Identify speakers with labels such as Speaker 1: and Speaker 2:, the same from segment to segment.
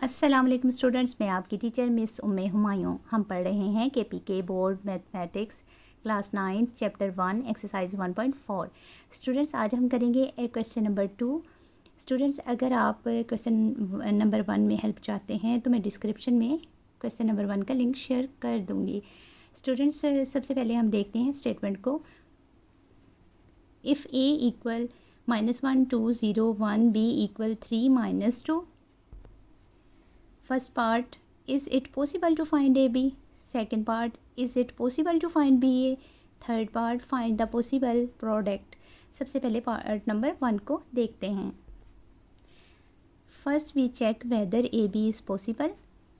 Speaker 1: अस्सलाम वालेकुम स्टूडेंट्स, मैं आपकी टीचर मिस उम्मे हुमायूं। हम पढ़ रहे हैं KPK board mathematics class 9 chapter 1 exercise 1.4। Students, आज हम करेंगे क्वेश्चन नंबर 2। स्टूडेंट्स, अगर आप क्वेश्चन नंबर 1 में हेल्प चाहते हैं तो मैं डिस्क्रिप्शन में क्वेश्चन नंबर 1 का लिंक शेयर कर दूँगी। स्टूडेंट्स, सबसे पहले हम देखते हैं स्टेटमेंट को। If A equal -1 2 0 1 B equal 3 -2। First part, is it possible to find AB? Second part, is it possible to find BA? Third part, find the possible product. सबसे पहले पार्ट नंबर 1 को देखते हैं। First we check whether AB is possible.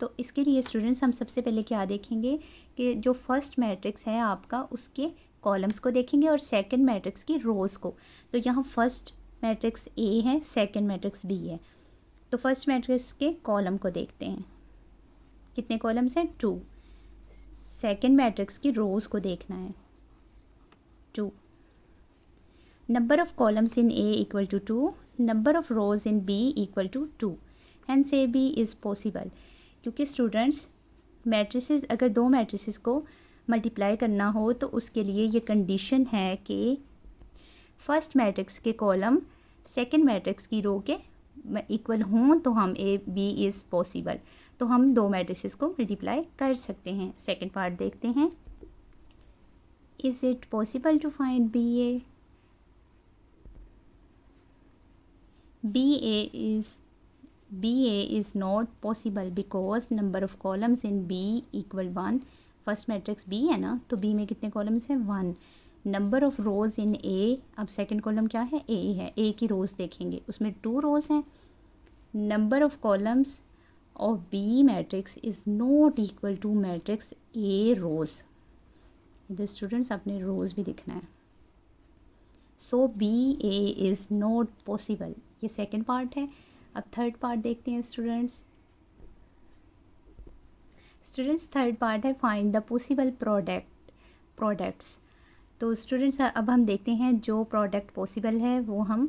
Speaker 1: तो इसके लिए students हम सबसे पहले क्या देखेंगे कि जो फर्स्ट मैट्रिक्स है आपका उसके कॉलम्स को देखेंगे और सेकंड मैट्रिक्स की रोज़ को। तो यहाँ फर्स्ट मैट्रिक्स A है, सेकंड मैट्रिक्स B है। तो फर्स्ट मैट्रिक्स के कॉलम को देखते हैं, कितने कॉलम्स हैं? 2। सेकंड मैट्रिक्स की रोज़ को देखना है, 2। Number of columns in A equal to 2, number of rows in B equal to 2, hence A B is possible. क्योंकि स्टूडेंट्स मैट्रिसेस, अगर दो मैट्रिसेस को मल्टीप्लाई करना हो तो उसके लिए ये कंडीशन है कि फर्स्ट मैट्रिक्स के कॉलम सेकंड मैट्रिक्स की रो के इक्वल हों तो हम ए बी इज़ पॉसिबल। तो हम दो मैट्रिसेस को मल्टीप्लाई कर सकते हैं। सेकंड पार्ट देखते हैं। Is it possible to find B A is not possible because number of columns in B equal 1। First matrix B है ना, तो बी में कितने कॉलम्स हैं? 1। नंबर ऑफ़ रोज़ इन ए, अब सेकंड कॉलम क्या है? ए है। ए की रोज़ देखेंगे, उसमें 2 रोज़ हैं। Number of columns of B matrix is not equal to matrix A rows. इधर स्टूडेंट्स अपने रोज़ भी दिखना है। So B A is not possible. ये सेकंड पार्ट है। अब थर्ड पार्ट देखते हैं स्टूडेंट्स। थर्ड पार्ट है फाइंड द पॉसिबल प्रोडक्ट्स। तो स्टूडेंट्स अब हम देखते हैं जो प्रोडक्ट पॉसिबल है वो हम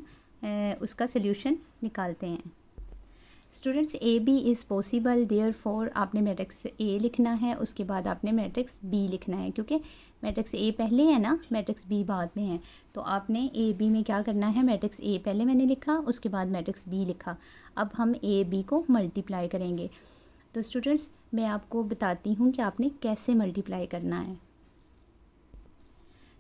Speaker 1: उसका सोल्यूशन निकालते हैं। Students, A B is possible, therefore आपने मैट्रिक्स ए लिखना है, उसके बाद आपने मैट्रिक्स बी लिखना है। क्योंकि मैट्रिक्स ए पहले है ना, मैट्रिक्स बी बाद में है। तो आपने ए बी में क्या करना है? मैट्रिक्स ए पहले मैंने लिखा, उसके बाद मैट्रिक्स बी लिखा। अब हम ए बी को मल्टीप्लाई करेंगे। तो स्टूडेंट्स, मैं आपको बताती हूँ कि आपने कैसे मल्टीप्लाई करना है।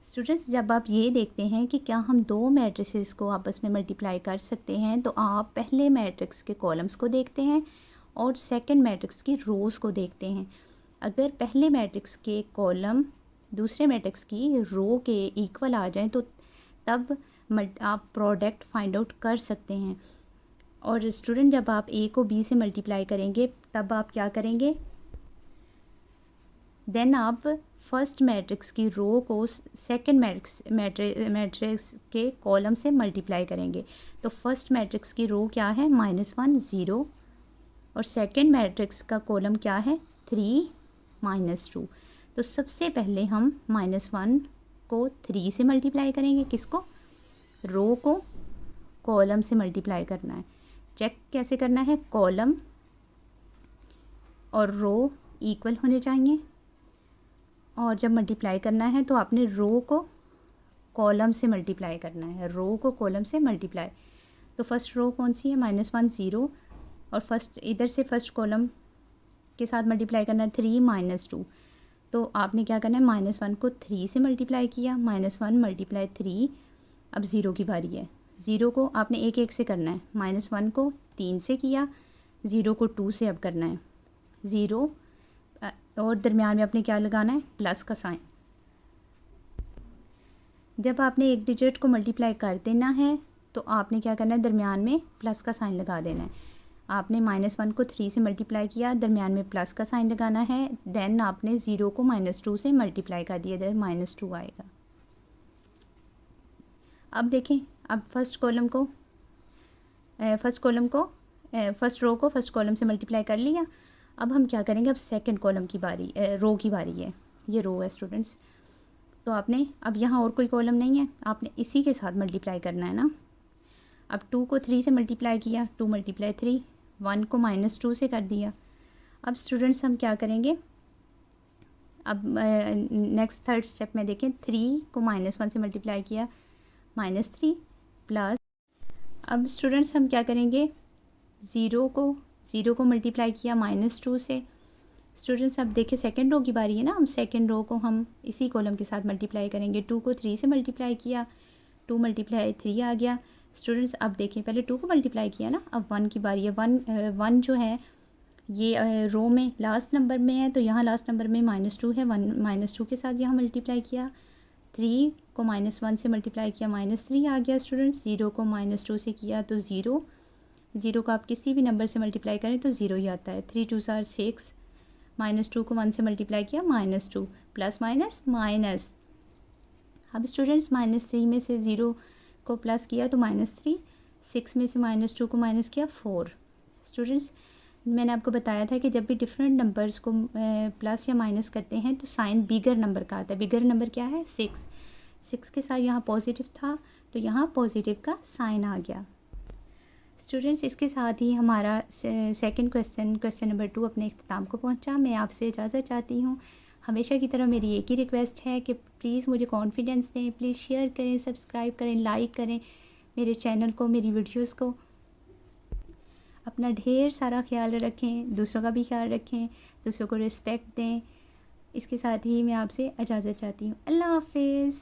Speaker 1: स्टूडेंट्स, जब आप ये देखते हैं कि क्या हम दो मैट्रिसेस को आपस में मल्टीप्लाई कर सकते हैं, तो आप पहले मैट्रिक्स के कॉलम्स को देखते हैं और सेकंड मैट्रिक्स की रोज़ को देखते हैं। अगर पहले मैट्रिक्स के कॉलम दूसरे मैट्रिक्स की रो के इक्वल आ जाएं तो तब आप प्रोडक्ट फाइंड आउट कर सकते हैं। और स्टूडेंट, जब आप ए को बी से मल्टीप्लाई करेंगे तब आप क्या करेंगे? देन आप फर्स्ट मैट्रिक्स की रो को सेकंड मैट्रिक्स के कॉलम से मल्टीप्लाई करेंगे। तो फर्स्ट मैट्रिक्स की रो क्या है? -1 0, और सेकंड मैट्रिक्स का कॉलम क्या है? 3 -2। तो सबसे पहले हम -1 को 3 से मल्टीप्लाई करेंगे। किसको? रो को कॉलम से मल्टीप्लाई करना है। चेक कैसे करना है? कॉलम और रो इक्वल होने चाहिए, और जब मल्टीप्लाई करना है तो आपने रो को कॉलम से मल्टीप्लाई करना है। रो को कॉलम से मल्टीप्लाई। तो फर्स्ट रो कौन सी है? -1 0, और फर्स्ट इधर से फर्स्ट कॉलम के साथ मल्टीप्लाई करना है 3 -2। तो आपने क्या करना है? -1 को 3 से मल्टीप्लाई किया, -1 × 3। अब 0 की बारी है। 0 को आपने एक एक से करना है। -1 को 3 से किया, 0 को 2 से अब करना है। 0 और दरमियान में आपने क्या लगाना है? प्लस का साइन। जब आपने एक डिजिट को मल्टीप्लाई कर देना है तो आपने क्या करना है? दरमियान में प्लस का साइन लगा देना है। आपने -1 को 3 से मल्टीप्लाई किया, दरमियान में प्लस का साइन लगाना है। देन आपने 0 को -2 से मल्टीप्लाई कर दिया, इधर -2 आएगा। अब देखें, अब फर्स्ट रो को फर्स्ट कॉलम से मल्टीप्लाई कर लिया। अब हम क्या करेंगे? अब सेकंड कॉलम की बारी, रो की बारी है। ये रो है स्टूडेंट्स। तो आपने अब यहाँ और कोई कॉलम नहीं है, आपने इसी के साथ मल्टीप्लाई करना है ना। अब 2 को 3 से मल्टीप्लाई किया, 2 × 3 1 को -2 से कर दिया। अब स्टूडेंट्स हम क्या करेंगे, अब नेक्स्ट थर्ड स्टेप में देखें, 3 को -1 से मल्टीप्लाई किया, -3 प्लस, अब स्टूडेंट्स हम क्या करेंगे, 0 को मल्टीप्लाई किया -2 से। स्टूडेंट्स अब देखिए सेकेंड रो की बारी है ना, हम सेकेंड रो को हम इसी कॉलम के साथ मल्टीप्लाई करेंगे। 2 को 3 से मल्टीप्लाई किया, 2 × 3 आ गया। स्टूडेंट्स अब देखिए पहले 2 को मल्टीप्लाई किया ना, अब 1 की बारी है। 1 जो है ये रो में लास्ट नंबर में है, तो यहाँ लास्ट नंबर में -2 है, 1 -2 के साथ यहाँ मल्टीप्लाई किया। 3 को -1 से मल्टीप्लाई किया, -3 आ गया। स्टूडेंट्स 0 को -2 से किया तो 0 को आप किसी भी नंबर से मल्टीप्लाई करें तो 0 ही आता है। 3 2 6, -2 को 1 से मल्टीप्लाई किया, -2 प्लस माइनस माइनस। अब स्टूडेंट्स -3 में से 0 को प्लस किया तो -3, 6 में से -2 को माइनस किया 4। स्टूडेंट्स मैंने आपको बताया था कि जब भी डिफरेंट नंबर्स को प्लस या माइनस करते हैं तो साइन बिगर नंबर का आता है। बिगर नंबर क्या है, 6 के साथ यहाँ पॉजिटिव था तो यहाँ पॉजिटिव का साइन आ गया। स्टूडेंट्स इसके साथ ही हमारा सेकंड क्वेश्चन नंबर 2 अपने इख्तिताम को पहुंचा। मैं आपसे इजाज़त चाहती हूं। हमेशा की तरह मेरी एक ही रिक्वेस्ट है कि प्लीज़ मुझे कॉन्फिडेंस दें, प्लीज़ शेयर करें, सब्सक्राइब करें, लाइक करें मेरे चैनल को, मेरी वीडियोस को। अपना ढेर सारा ख्याल रखें, दूसरों का भी ख्याल रखें, दूसरों को रिस्पेक्ट दें। इसके साथ ही मैं आपसे इजाज़त चाहती हूँ। अल्लाह हाफिज़।